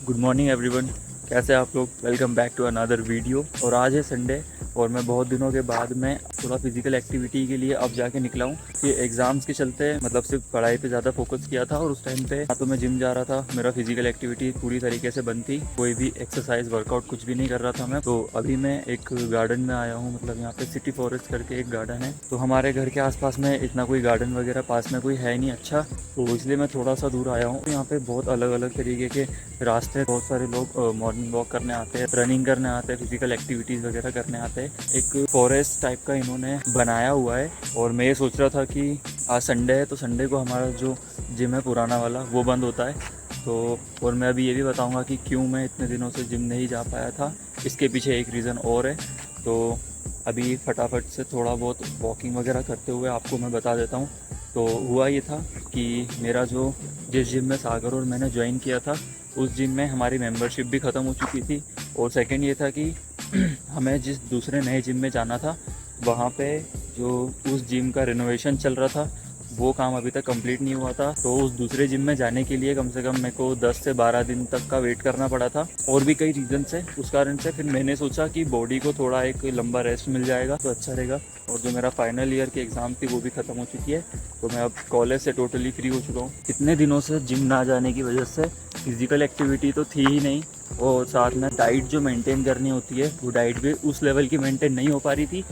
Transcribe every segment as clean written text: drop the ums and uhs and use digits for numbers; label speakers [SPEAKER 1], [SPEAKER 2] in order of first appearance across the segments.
[SPEAKER 1] Good morning everyone, कैसे आप लोग। Welcome back to another video. और आज है संडे और मैं बहुत दिनों के बाद में थोड़ा फिजिकल एक्टिविटी के लिए अब जाके निकला हूँ कि एग्ज़ाम्स के चलते मतलब सिर्फ पढ़ाई पे ज़्यादा फोकस किया था और उस टाइम पे तो मैं जिम जा रहा था। मेरा फिजिकल एक्टिविटी पूरी तरीके से बंद थी, कोई भी एक्सरसाइज वर्कआउट कुछ भी नहीं कर रहा था मैं। तो अभी मैं एक गार्डन में आया हूँ, मतलब यहाँ पे सिटी फॉरेस्ट करके एक गार्डन है। तो हमारे घर के आसपास में इतना कोई गार्डन वगैरह पास में कोई है नहीं अच्छा, तो इसलिए मैं थोड़ा सा दूर आया हूँ। यहाँ पे बहुत अलग अलग तरीके के रास्ते, बहुत सारे लोग मॉर्निंग वॉक करने आते हैं, रनिंग करने आते हैं, फिजिकल एक्टिविटीज़ वगैरह करने आते हैं। एक फॉरेस्ट टाइप का इन्होंने बनाया हुआ है और मैं ये सोच रहा था कि आज संडे है तो संडे को हमारा जो जिम है पुराना वाला वो बंद होता है। तो और मैं अभी ये भी बताऊंगा कि क्यों मैं इतने दिनों से जिम नहीं जा पाया था, इसके पीछे एक रीज़न और है। तो अभी फटाफट से थोड़ा बहुत वॉकिंग वगैरह करते हुए आपको मैं बता देता हूँ। तो हुआ ये था कि मेरा जो जिस जिम में सागर और मैंने ज्वाइन किया था उस जिम में हमारी मेंबरशिप भी ख़त्म हो चुकी थी। और सेकंड ये था कि हमें जिस दूसरे नए जिम में जाना था वहाँ पे जो उस जिम का रिनोवेशन चल रहा था वो काम अभी तक कंप्लीट नहीं हुआ था। तो उस दूसरे जिम में जाने के लिए कम से कम मेरे को 10 से 12 दिन तक का वेट करना पड़ा था और भी कई रीज़न से। उस कारण से फिर मैंने सोचा कि बॉडी को थोड़ा एक लंबा रेस्ट मिल जाएगा तो अच्छा रहेगा। और जो मेरा फाइनल ईयर की एग्ज़ाम थी वो भी ख़त्म हो चुकी है, तो मैं अब कॉलेज से टोटली फ्री हो चुका हूँ। इतने दिनों से जिम ना जाने की वजह से फिज़िकल एक्टिविटी तो थी ही नहीं और साथ में डाइट जो मेंटेन करनी होती है वो डाइट भी उस लेवल की मेंटेन नहीं हो पा रही थी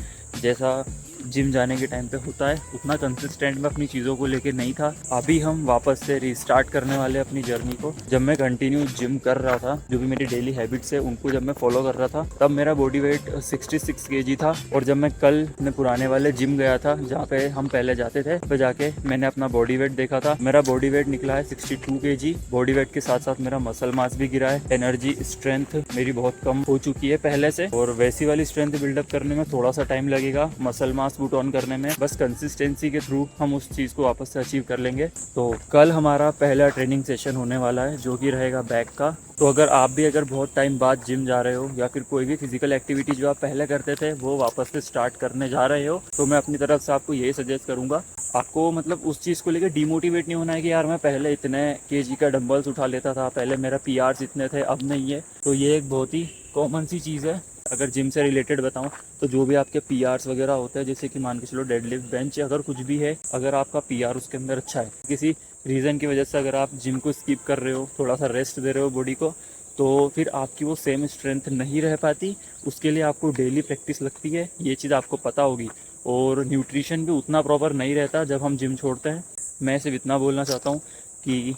[SPEAKER 1] जैसा जिम जाने के टाइम पे होता है। उतना कंसिस्टेंट में अपनी चीज़ों को लेके नहीं था। अभी हम वापस से रिस्टार्ट करने वाले अपनी जर्नी को। जब मैं कंटिन्यू जिम कर रहा था, जो भी मेरी डेली हैबिट्स है उनको जब मैं फॉलो कर रहा था, तब मेरा बॉडी वेट 66 kg था। और जब मैं कल अपने पुराने वाले जिम गया था जहाँ पे हम पहले जाते थे, तो जाके मैंने अपना बॉडी वेट देखा था, मेरा बॉडी वेट निकला है 62 kg। बॉडी वेट के साथ साथ मेरा मसल मास भी गिरा है। एनर्जी स्ट्रेंथ मेरी बहुत कम हो चुकी है पहले से, और वैसी वाली स्ट्रेंथ बिल्डअप करने में थोड़ा सा टाइम लगेगा। मसल मास पुट ऑन करने में बस कंसिस्टेंसी के थ्रू हम उस चीज़ को वापस से अचीव कर लेंगे। तो कल हमारा पहला ट्रेनिंग सेशन होने वाला है जो कि रहेगा बैक का। तो अगर आप भी बहुत टाइम बाद जिम जा रहे हो या फिर कोई भी फिजिकल एक्टिविटी जो आप पहले करते थे वो वापस से स्टार्ट करने जा रहे हो, तो मैं अपनी तरफ से आपको यही सजेस्ट करूंगा, आपको मतलब उस चीज़ को लेकर डीमोटिवेट नहीं होना है कि यार मैं पहले इतने केजी का डंबल्स उठा लेता था, पहले मेरा पीआर्स इतने थे अब नहीं है। तो ये एक बहुत ही कॉमन सी चीज़ है। अगर जिम से रिलेटेड बताऊं तो जो भी आपके पीआर्स वगैरह होते हैं, जैसे कि मान के चलो डेडलिफ्ट, बेंच, अगर कुछ भी है, अगर आपका पीआर उसके अंदर अच्छा है, किसी रीज़न की वजह से अगर आप जिम को स्किप कर रहे हो, थोड़ा सा रेस्ट दे रहे हो बॉडी को, तो फिर आपकी वो सेम स्ट्रेंथ नहीं रह पाती। उसके लिए आपको डेली प्रैक्टिस लगती है, ये चीज़ आपको पता होगी। और न्यूट्रिशन भी उतना प्रॉपर नहीं रहता जब हम जिम छोड़ते हैं। मैं सिर्फ इतना बोलना चाहता हूँ कि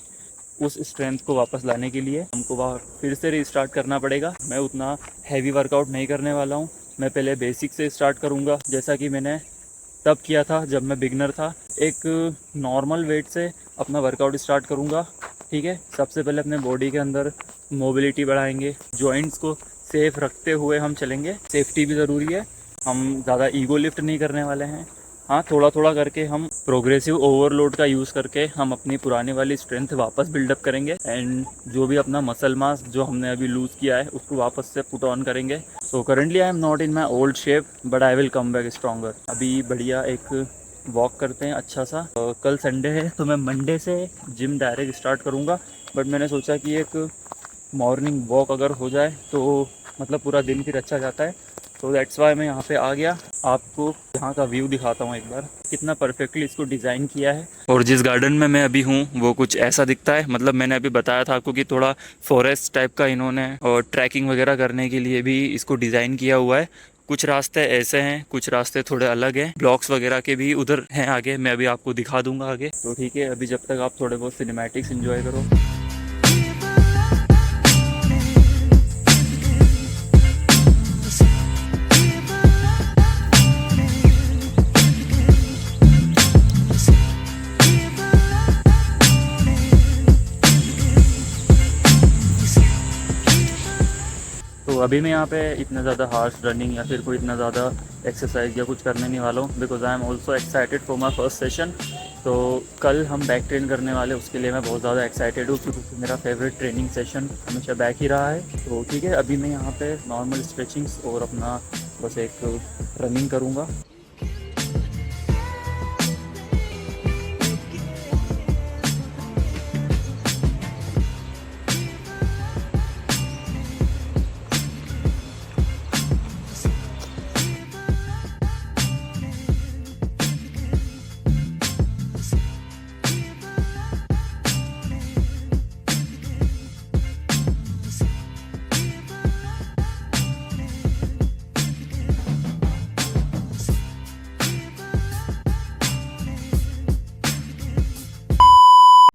[SPEAKER 1] उस स्ट्रेंथ को वापस लाने के लिए हमको वहाँ फिर से रिस्टार्ट करना पड़ेगा। मैं उतना हैवी वर्कआउट नहीं करने वाला हूँ, मैं पहले बेसिक से स्टार्ट करूँगा जैसा कि मैंने तब किया था जब मैं बिगनर था। एक नॉर्मल वेट से अपना वर्कआउट स्टार्ट करूँगा, ठीक है। सबसे पहले अपने बॉडी के अंदर मोबिलिटी बढ़ाएंगे, जॉइंट्स को सेफ रखते हुए हम चलेंगे। सेफ्टी भी ज़रूरी है, हम ज़्यादा ईगो लिफ्ट नहीं करने वाले हैं। हाँ, थोड़ा थोड़ा करके हम प्रोग्रेसिव ओवरलोड का यूज़ करके हम अपनी पुरानी वाली स्ट्रेंथ वापस बिल्डअप करेंगे एंड जो भी अपना मसल मास जो हमने अभी लूज़ किया है उसको वापस से पुट ऑन करेंगे। So currently I am not in my old shape but I will come back stronger. अभी बढ़िया एक वॉक करते हैं अच्छा सा। कल संडे है तो मैं मंडे से जिम डायरेक्ट स्टार्ट करूँगा, बट मैंने सोचा कि एक मॉर्निंग वॉक अगर हो जाए तो मतलब पूरा दिन फिर अच्छा जाता है। तो दैट्स वाई मैं यहाँ पे आ गया। आपको यहाँ का व्यू दिखाता हूँ एक बार, कितना परफेक्टली इसको डिज़ाइन किया है। और जिस गार्डन में मैं अभी हूँ वो कुछ ऐसा दिखता है, मतलब मैंने अभी बताया था आपको कि थोड़ा फॉरेस्ट टाइप का इन्होंने और ट्रैकिंग वगैरह करने के लिए भी इसको डिज़ाइन किया हुआ है। कुछ रास्ते ऐसे हैं, कुछ रास्ते थोड़े अलग हैं, ब्लॉक्स वगैरह के भी उधर हैं आगे, मैं अभी आपको दिखा दूंगा आगे। तो ठीक है, अभी जब तक आप थोड़े बहुत सिनेमैटिक्स एंजॉय करो। तो अभी मैं यहाँ पे इतना ज़्यादा हार्श रनिंग या फिर कोई इतना ज़्यादा एक्सरसाइज या कुछ करने नहीं वाला हूँ, because I am also excited for my first session. तो कल हम बैक ट्रेन करने वाले, उसके लिए मैं बहुत ज़्यादा एक्साइटेड हूँ क्योंकि मेरा फेवरेट ट्रेनिंग सेशन हमेशा बैक ही रहा है। तो ठीक है, अभी मैं यहाँ पे नॉर्मल स्ट्रेचिंग्स और अपना वापस एक रनिंग करूँगा।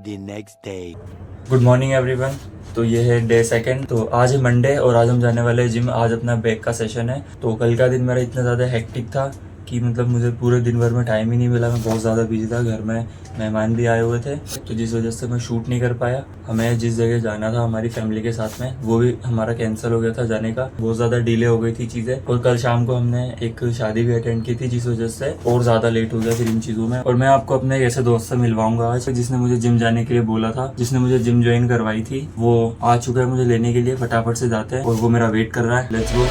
[SPEAKER 2] The next day.
[SPEAKER 1] Good morning everyone. तो ये है डे सेकंड। तो आज है मंडे और आज हम जाने वाले हैं जिम। आज अपना बैक का सेशन है। तो कल का दिन मेरा इतना ज़्यादा हेक्टिक था कि मतलब मुझे पूरे दिन भर में टाइम ही नहीं मिला। मैं बहुत ज़्यादा बिजी था, घर में मेहमान भी आए हुए थे, तो जिस वजह से मैं शूट नहीं कर पाया। हमें जिस जगह जाना था हमारी फैमिली के साथ में, वो भी हमारा कैंसिल हो गया था जाने का। बहुत ज़्यादा डिले हो गई थी चीज़ें। और कल शाम को हमने एक शादी भी अटेंड की थी, जिस वजह से और ज़्यादा लेट हो गया फिर इन चीज़ों में। और मैं आपको अपने एक ऐसे दोस्त से मिलवाऊंगा आज, जिसने मुझे जिम जाने के लिए बोला था, जिसने मुझे जिम ज्वाइन करवाई थी। वो आ चुका है मुझे लेने के लिए। फटाफट से जाते हैं और वो मेरा वेट कर रहा है। Let's go.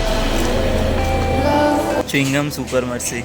[SPEAKER 1] Chewing gum super mercy.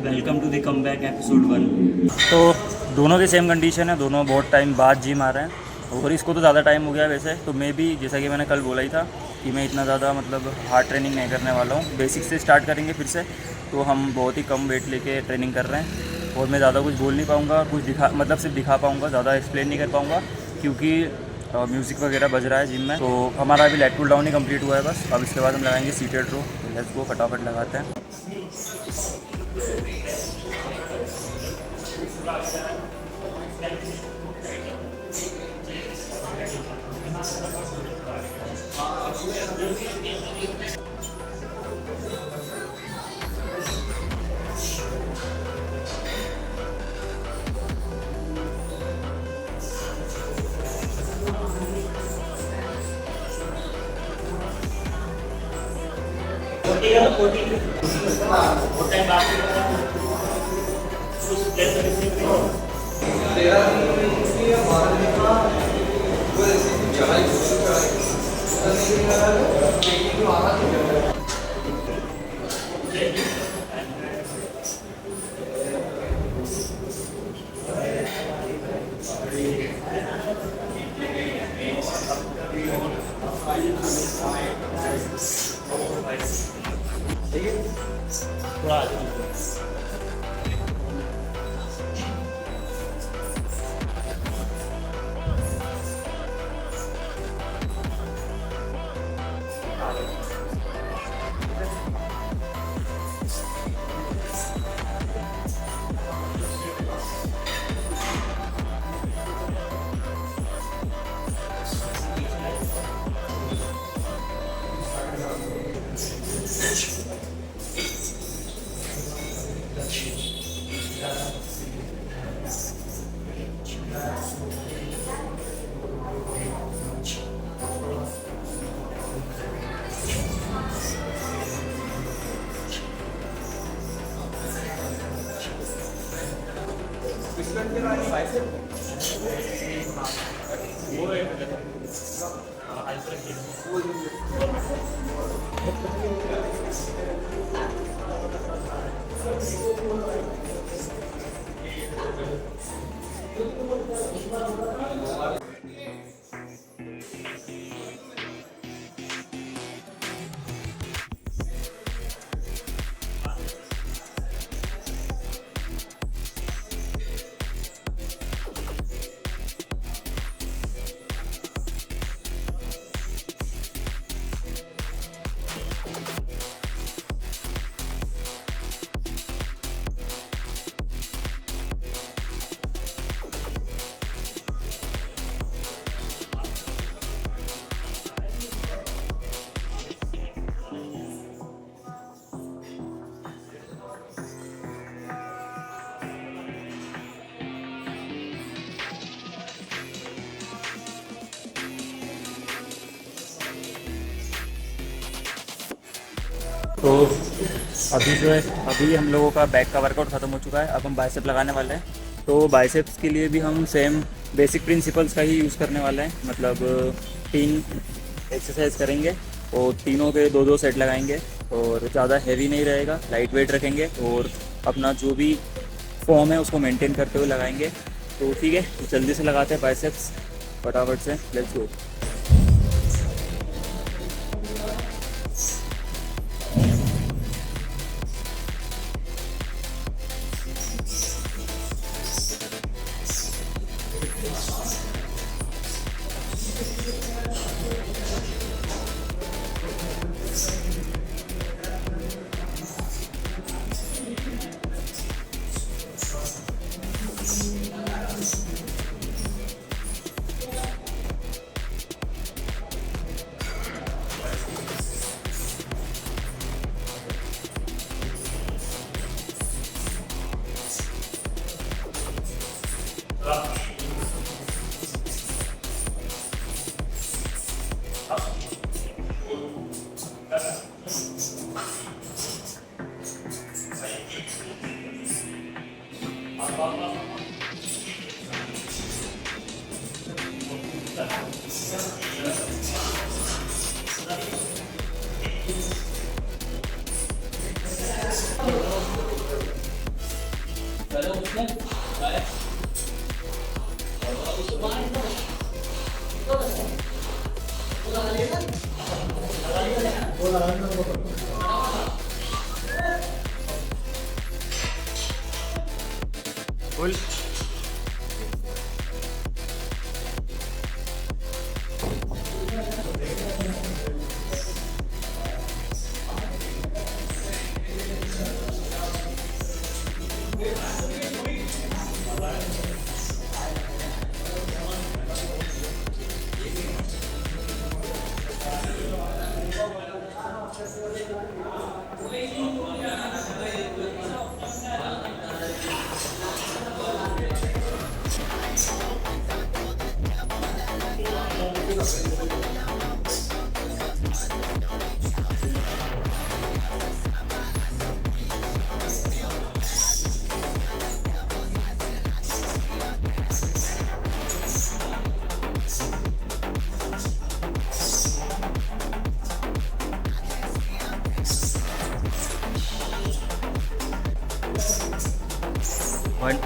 [SPEAKER 1] Welcome to the comeback episode 1। तो दोनों की सेम कंडीशन है, दोनों बहुत टाइम बाद जिम आ रहे हैं। और इसको तो ज़्यादा टाइम हो गया वैसे, तो मैं भी जैसा कि मैंने कल बोला ही था कि मैं इतना ज़्यादा मतलब हार्ड ट्रेनिंग नहीं करने वाला हूँ। बेसिक से स्टार्ट करेंगे फिर से। तो हम बहुत ही कम वेट लेके ट्रेनिंग कर रहे हैं और मैं ज़्यादा कुछ बोल नहीं पाऊँगा, कुछ दिखा सिर्फ दिखा पाऊँगा, ज़्यादा एक्सप्लेन नहीं कर पाऊँगा क्योंकि म्यूज़िक वगैरह बज रहा है जिम में। तो हमारा अभी लेट पुल डाउन ही कंप्लीट हुआ है बस। अब इसके बाद हम लगाएंगे सीटेड रो। तो लेट्स गो, फटाफट लगाते हैं। तो अभी जो है, अभी हम लोगों का बैक का वर्कआउट ख़त्म हो चुका है। अब हम बाइसेप लगाने वाले हैं। तो बाइसेप्स के लिए भी हम सेम बेसिक प्रिंसिपल्स का ही यूज़ करने वाले हैं। मतलब 3 एक्सरसाइज करेंगे और तीनों के 2-2 सेट लगाएंगे और ज़्यादा हैवी नहीं रहेगा, लाइट वेट रखेंगे और अपना जो भी फॉर्म है उसको मेंटेन करते हुए लगाएंगे। तो ठीक है, तो जल्दी से लगाते हैं बाइसेप्स फटाफट से। Let's go. Full one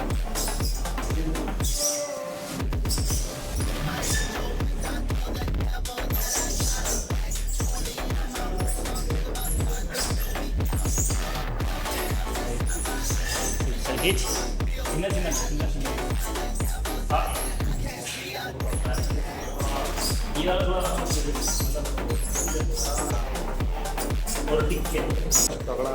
[SPEAKER 1] Hit. Sini. Ah. Iya lah. और टिकट तगड़ा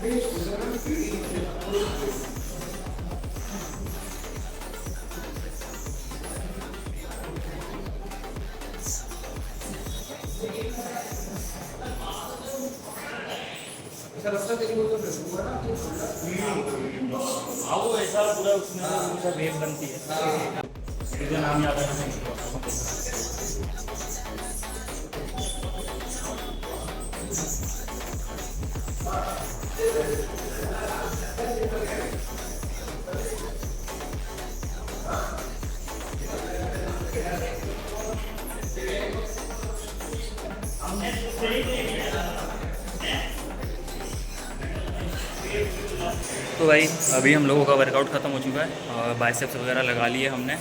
[SPEAKER 1] हाँ वो ऐसा पूरा उसमें पूरा वेव बनती है। इसका नाम याद है। तो भाई अभी हम लोगों का वर्कआउट ख़त्म हो चुका है और बाइसेप्स वगैरह लगा लिए हमने।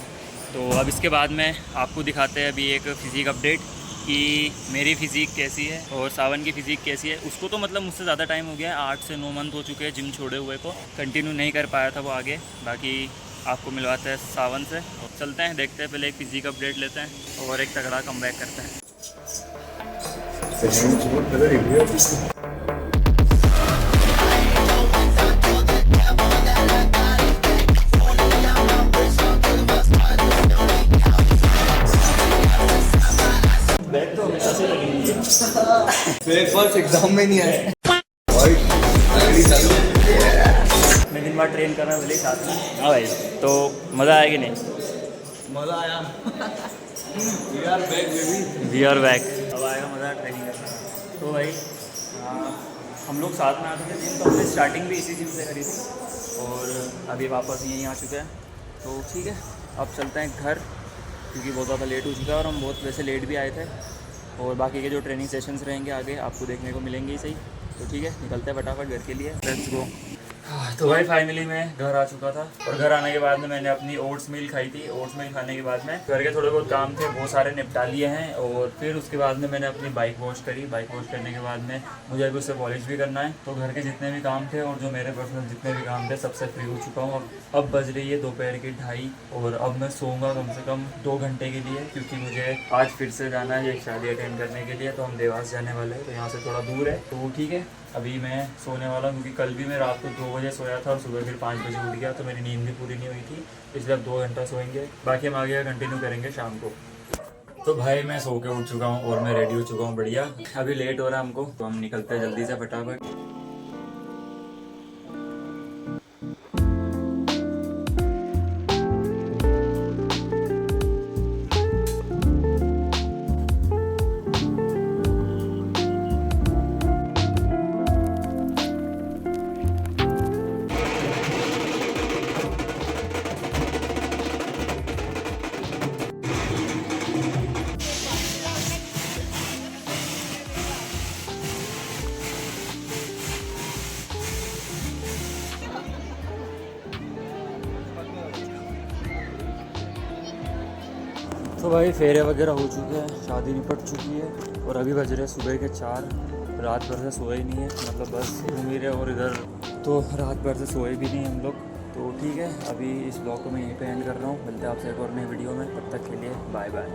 [SPEAKER 1] तो अब इसके बाद में आपको दिखाते हैं अभी एक फ़िज़िक अपडेट कि मेरी फ़िज़िक कैसी है और सावन की फ़िज़िक कैसी है। उसको तो मतलब मुझसे ज़्यादा टाइम हो गया है, 8 से 9 मंथ हो चुके हैं जिम छोड़े हुए को, कंटिन्यू नहीं कर पाया था वो आगे। बाकी आपको मिलवाते हैं सावन से और चलते हैं, देखते हैं, पहले एक फ़िज़िक अपडेट लेते हैं और एक तगड़ा कमबैक करते हैं। बैक तो हमेशा से लगी हुई है।
[SPEAKER 3] ब्रेकफास्ट एग्जाम में नहीं आया।
[SPEAKER 1] मैं दिन भर ट्रेन कर रहा हूँ भले साथ में। हाँ भाई, तो मज़ा आया कि नहीं?
[SPEAKER 3] मजा आया। We are back, baby.
[SPEAKER 1] We are back. अब आएगा मज़ा ट्रेनिंग करना। तो भाई हम लोग साथ में आते थे जिम, तो हमने स्टार्टिंग भी इसी जिम से करी थी और अभी वापस यहीं आ चुके हैं। तो ठीक है, अब चलते हैं घर क्योंकि बहुत ज़्यादा लेट हो चुका है और हम बहुत वैसे लेट भी आए थे। और बाकी के जो ट्रेनिंग सेशंस रहेंगे आगे आपको देखने को मिलेंगे ही सही। तो ठीक है, निकलते हैं फटाफट घर के लिए, लेट्स गो। तो भाई फाइनली मैं घर आ चुका था और घर आने के बाद में मैंने अपनी ओट्स मिल खाई थी। ओट्स मिल खाने के बाद में घर के थोड़े बहुत काम थे वो सारे निपटा लिए हैं और फिर उसके बाद में मैंने अपनी बाइक वॉश करी। बाइक वॉश करने के बाद में मुझे अभी उससे पॉलिश भी करना है। तो घर के जितने भी काम थे और जो मेरे पर्सनल जितने भी काम थे सबसे फ्री हो चुका हूँ। अब बज रही है दोपहर की 2:30 और अब मैं सोऊंगा कम से कम 2 घंटे के लिए क्योंकि मुझे आज फिर से जाना है एक शादी अटेंड करने के लिए। तो हम देवास जाने वाले हैं, तो यहाँ से थोड़ा दूर है। तो ठीक है, अभी मैं सोने वाला हूँ क्योंकि कल भी मैं रात को 2 बजे सोया था और सुबह फिर 5 बजे उठ गया, तो मेरी नींद भी पूरी नहीं हुई थी, इसलिए अब 2 घंटा सोएंगे। बाकी हम आगे कंटिन्यू करेंगे शाम को। तो भाई मैं सो के उठ चुका हूँ और मैं रेडी हो चुका हूँ बढ़िया। अभी लेट हो रहा है हमको, तो हम निकलते हैं जल्दी से फटाफट। तो भाई फेरे वगैरह हो चुके हैं, शादी निपट चुकी है और अभी बज रहे सुबह के 4। रात भर से सोए ही नहीं है, मतलब बस घूम ही रहे और इधर तो रात भर से सोए भी नहीं हम लोग। तो ठीक है, अभी इस ब्लॉग को मैं यहीं पे एंड कर रहा हूँ। मिलते हैं आपसे एक और नई वीडियो में, तब तक के लिए बाय बाय।